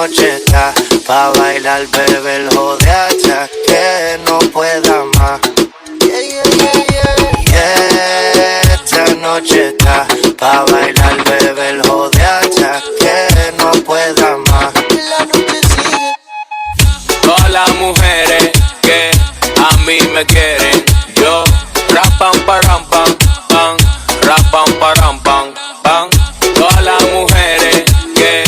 noche está pa' bailar, bebé, el jode hasta que no pueda más. Esta noche está pa' bailar, bebé, el jode hasta que no pueda más. La noche sigue. Todas las mujeres que a mí me quieren, yo rapam param pam pam, rapam param pam pam. Todas las mujeres que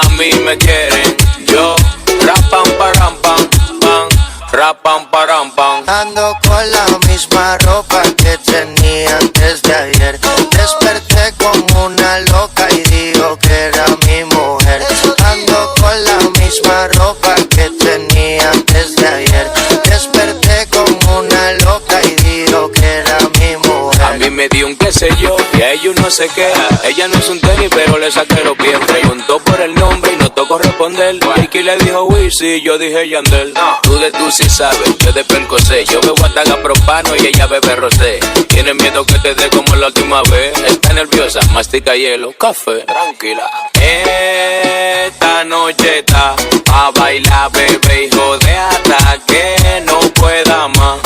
a mí me quieren, yo rapam param pam pam, rapam param pam. Ando con la misma ropa que tenía antes de ayer. Desperté como una loca y digo que era mi mujer. Ando con la misma ropa que tenía antes de ayer. Desperté como una loca y digo que era mi mujer. A mí me dio un qué sé yo y a ellos no sé qué. Ella no es un tenis pero le saqué los pies. Preguntó por el nombre y no tocó responder. Ricky le dijo Wizzy, yo dije Yandel. Tú de tú sí sabes, yo de Percocé. Yo bebo Ataga propano y ella bebe rosé. Tiene miedo que te dé como la última vez. Está nerviosa, mastica hielo, café, tranquila. Esta noche está a bailar, bebé, hijo de hasta que no pueda más.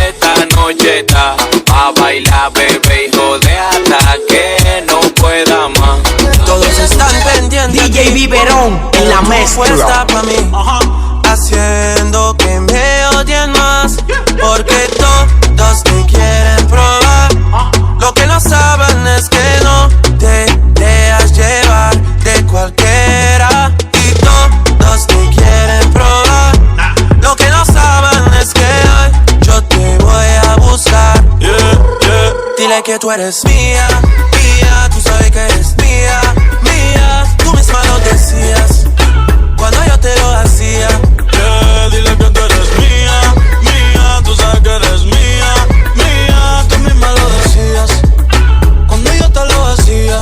Esta noche está a bailar, bebé, hijo de hasta que no pueda más. Todos están pendientes. DJ Biberón en la mezcla. Fuerza pa' mí, haciendo que me odien más. Porque todos te quieren probar. Lo que no saben es que no te dejas llevar de cualquiera. Y todos te quieren probar. Lo que no saben es que hoy yo te voy a buscar. Dile que tú eres mía, mía. Tú sabes que eres mía, mía. Tú misma lo decías cuando yo te lo hacía. Dile que tú eres mía, mía. Tú sabes que eres mía, mía. Tú misma lo decías cuando yo te lo hacía.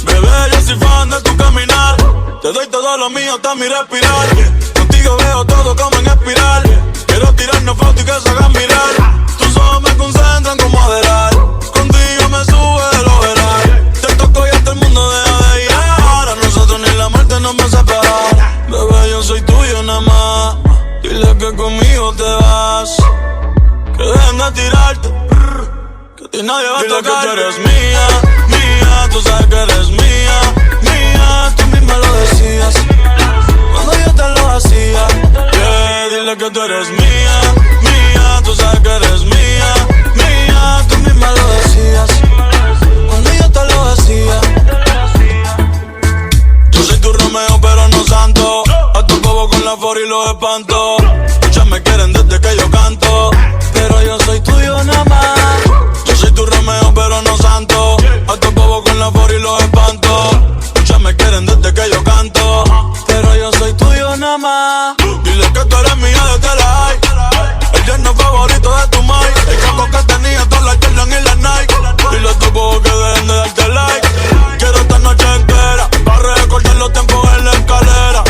Bebé, yo soy fan de tu caminar. Te doy todo lo mío hasta mi respirar. Contigo veo todo como en espiral. Quiero tirarnos fotos y que se hagan mirar. Tus ojos me concentran como adelar. Contigo me sube el overall. Te toco y hasta el mundo deja de ir. A nosotros ni la muerte nos va a separar. Bebé, yo soy tuyo nada más. Dile que conmigo te vas. Que dejen de tirarte. Que a ti nadie va a tocar. Dile que tú eres mía, mía. Tú sabes que eres mía, mía. Tú misma lo decías cuando yo te lo hacía. Dile que tú eres mía, mía. Tú sabes que eres mía, mía. Tú misma lo decías cuando yo te lo hacía. Yo soy tu Romeo pero no santo. A tu bobo con la for y los espanto. Muchas me quieren desde que yo canto, pero yo soy tuyo nada más. Yo soy tu Romeo pero no santo. A tu bobo con la for y los espanto. Muchas me quieren desde que yo canto, pero yo soy tuyo nada más. Dile que tú eres mía desde la high. El yerno favorito de tu Mike. El caco que tenía todas las Jordan y las Nike. Dile a tu bobo que dejen de darte like. Quiero esta noche entera para recordar los tiempos en la escalera.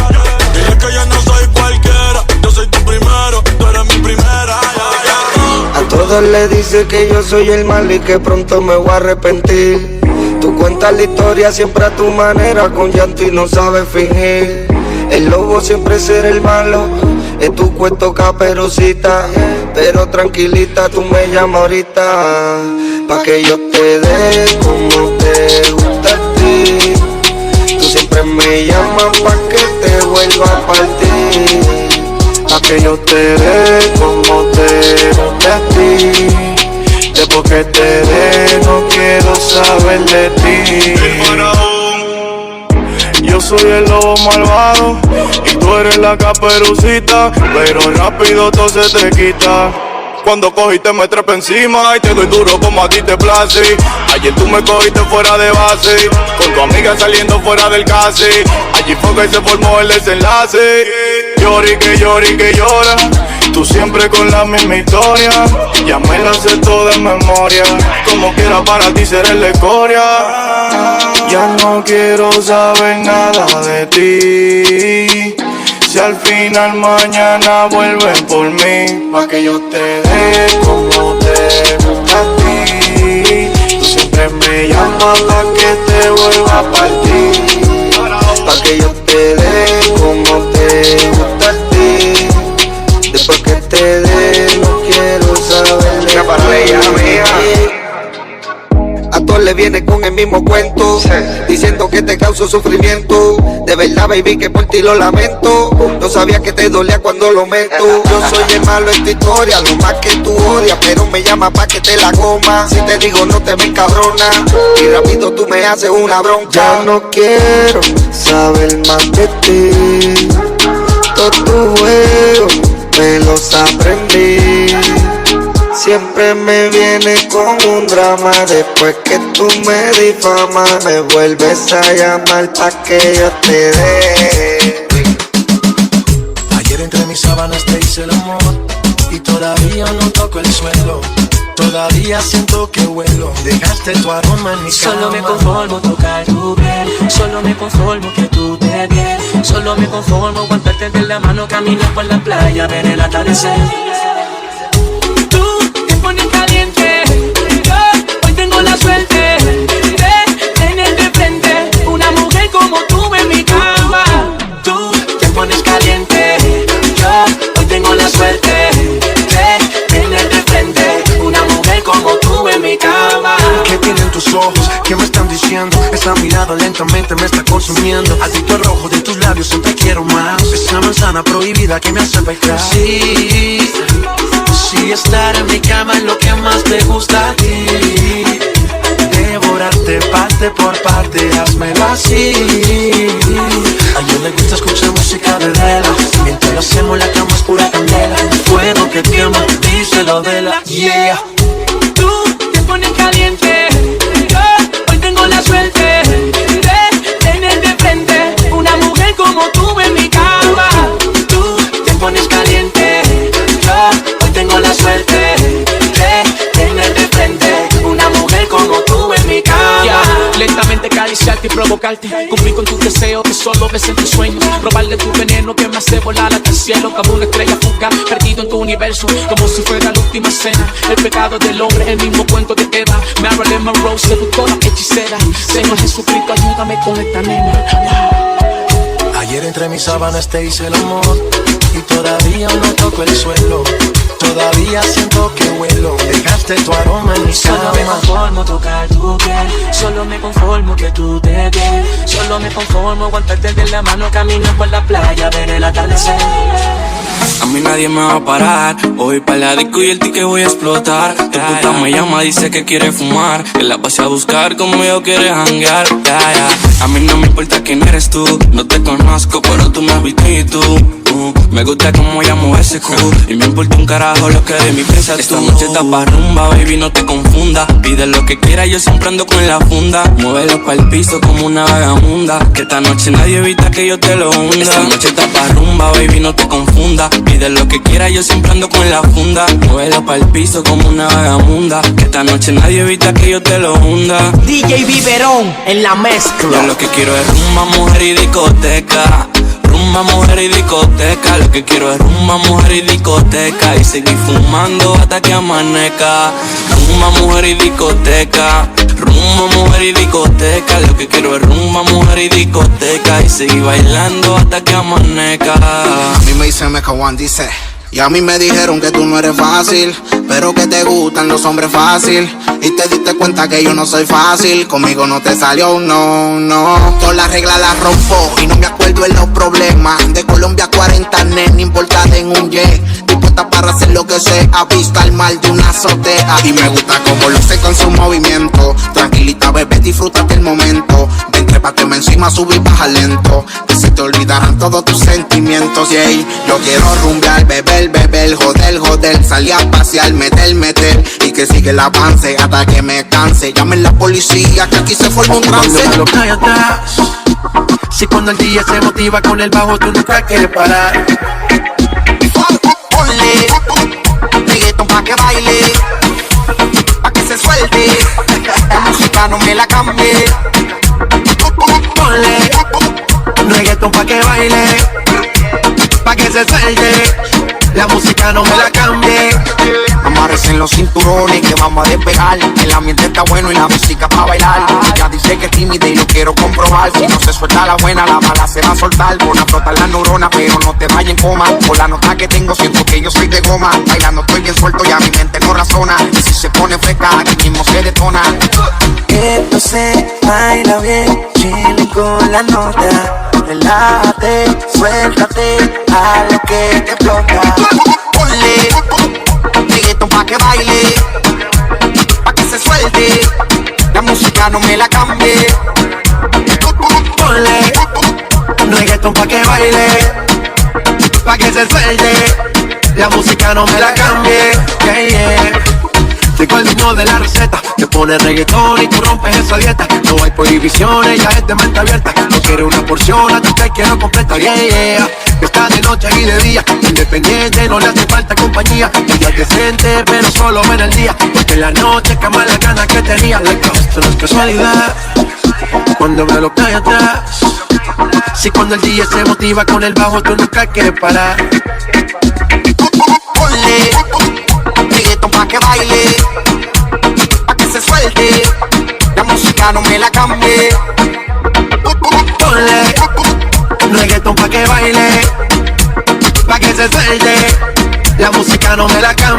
Dile que yo no soy cualquiera. Yo soy tu primero, tú eres mi primera. A todos le dice que yo soy el mal y que pronto me voy a arrepentir. Tú cuentas la historia siempre a tu manera, con llanto y no sabes fingir. El lobo siempre será el malo, es tu cuento Caperucita. Pero tranquilita, tú me llamas ahorita, pa' que yo te dé como te gusta a ti. Tú siempre me llamas pa' que te vuelva a partir. Pa' que yo te dé como te gusta a ti. Después que te dé no quiero saber de ti. Yo soy el lobo malvado y tú eres la Caperucita, pero rápido todo se te quita cuando cogiste me trepa encima y te doy duro como a ti te place. Ayer tú me cogiste fuera de base, con tu amiga saliendo fuera del case. Allí fue que se formó el desenlace. Llori que llora, tú siempre con la misma historia. Ya me la sé toda en memoria, como quiera para ti seré la escoria. Ya no quiero saber nada de ti. Si al final mañana vuelven por mí, pa' que yo te dé como te gusta a ti. Tú siempre me llamas pa' que te siempre viene con el mismo cuento, diciendo que te causo sufrimiento. De verdad, baby, que por ti lo lamento. No sabía que te dolía cuando lo meto. Yo soy el malo en tu historia, lo más que tú odias, pero me llama pa' que te la coma. Si te digo no te me encabrona, y rápido tú me haces una bronca. Ya no quiero saber más de ti. Todos tus juegos me los aprendí. Siempre me viene con un drama. Después que tú me difamas, me vuelves a llamar pa' que yo te dé. Ayer entre mis sábanas te hice el amor y todavía no toco el suelo. Todavía siento que huelo. Dejaste tu aroma en mi cama. Solo me conformo tocar tu piel. Solo me conformo que tú te bien. Solo me conformo aguantarte de la mano, caminar por la playa, ver el atardecer. Caliente, yo hoy tengo la suerte de tenerte frente, una mujer como tú en mi cama. Tú te pones caliente, yo hoy tengo la suerte de tenerte frente, una mujer como tú en mi cama. ¿Qué tienen tus ojos? ¿Qué me están diciendo? Esa mirada lentamente me está consumiendo. Adicto al rojo de tus labios, siempre quiero más. Esa manzana prohibida que me hace pecar. Sí, estar en mi cama es lo que más te gusta a ti. Devorarte parte por parte, házmelo así. A ella le gusta escuchar música de vela. Mientras lo hacemos la cama es pura candela. Fuego que quema, díselo de la yeah. Tú te pones caliente, yo hoy tengo la suerte de tenerte frente, una mujer como tú en mi cama. Tú te pones caliente, yo tengo la suerte de tenerte frente, una mujer como tú en mi cama. Lentamente acariciarte y provocarte, cumplir con tus deseos que solo ves en tus sueños. Robarle tu veneno que me hace volar hasta el cielo, como una estrella fugaz, perdido en tu universo, como si fuera la última cena. El pecado del hombre, el mismo cuento de Eva. Marilyn Monroe, seductora, hechicera. Señor Jesucristo, ayúdame con esta nena. Ayer entre mis sábanas te hice el amor y todavía no toco el suelo. Todavía siento que huelo. Dejaste tu aroma en mi cama. Solo me conformo tocar tu piel. Solo me conformo que tú te bien. Solo me conformo aguantarte de la mano, caminar por la playa, ver el atardecer. A mí nadie me va a parar. Voy pa' la disco y el ticket voy a explotar. Tu puta me llama, dice que quiere fumar, que la pase a buscar como yo quiere janguear. A mí no me importa quién eres tú. No te conozco, pero tú me has visto y tú. Me gusta como llamo ese Q. Y me importa un carajo lo que de mí piensas tú. Esta noche está pa' rumba, baby, no te confundas. Pide lo que quieras, yo siempre ando con la funda. Muévelo pa'l piso como una vagabunda, que esta noche nadie evita que yo te lo hunda. Esta noche está pa' rumba, baby, no te confundas. Pide lo que quieras, yo siempre ando con la funda. Muévelo pa'l piso como una vagabunda, que esta noche nadie evita que yo te lo hunda. DJ Biberón en la mezcla. Yo lo que quiero es rumba, mujer y discoteca. Rumba, mujer y discoteca. Lo que quiero es rumba, mujer y discoteca. Y seguir fumando hasta que amanezca. Rumba, mujer y discoteca. Rumba, mujer y discoteca. Lo que quiero es rumba, mujer y discoteca. Y seguir bailando hasta que amanezca. A mí me dice Mecha One, dice. Y a mí me dijeron que tú no eres fácil, pero que te gustan los hombres fácil. Y te diste cuenta que yo no soy fácil. Conmigo no te salió, no. Todas las reglas las rompo y no me acuerdo en los problemas. De Colombia a 40 nen, importada en un jet. Dispuesta para hacer lo que sea, vista al mal de una azotea. Y me gusta como luce con su movimiento. Tranquilita, bebé, disfrútate el momento. Ven, trépateme encima, subir, baja lento. Que se te olvidarán todos tus sentimientos, yeah. Yo quiero rumbear, beber, joder. Salir a pasear, meter. Y que sigue el avance hasta que me canse. Llamen la policía que aquí se forma un trance. No lo cae atrás. Si cuando el día se motiva con el bajo tú nunca quieres parar. Ponle reggaeton pa' que baile, pa' que se suelte. La música no me la cambie. Ponle reggaeton pa' que baile, pa' que se suelte. La música no me la cambie. Amarres en los cinturones que vamos a despegar. El ambiente está bueno y la música pa' bailar. Ella dice que es tímida y lo quiero comprobar. Si no se suelta la buena, la mala se va a soltar. Pon a flotar las neuronas, pero no te vayas en coma. Por la nota que tengo siento que yo soy de goma. Bailando estoy bien suelto y a mi mente no razona. Y si se pone fresca, aquí mismo se detona. ¿Qué sé, baila bien, chile con la nota. Relájate, suéltate a lo que te explota. Ponle reggaetón pa' que baile, pa' que se suelte. La música no me la cambie. Ponle reggaetón pa' que baile, pa' que se suelte. La música no me la cambie. Yeah, yeah. Tengo el ritmo de la receta, te pone reggaetón y tú rompes esa dieta. No hay prohibiciones, ya es de mente abierta. No quiero una porción, a ti te quiero completa. Yeah, yeah. Está de noche y de día, independiente, no le hace falta compañía. Ella es decente, pero solo ven el día, porque en la noche cama las ganas que tenía. Esto no es casualidad, cuando veo lo que hay atrás. Si cuando el día se motiva con el bajo, tú nunca quieres parar. Ponle reggaetón pa' que baile, pa' que se suelte. La música no me la cambie. Ponle reggaetón pa' que baile, pa' que se suelte. La música no me la cambie.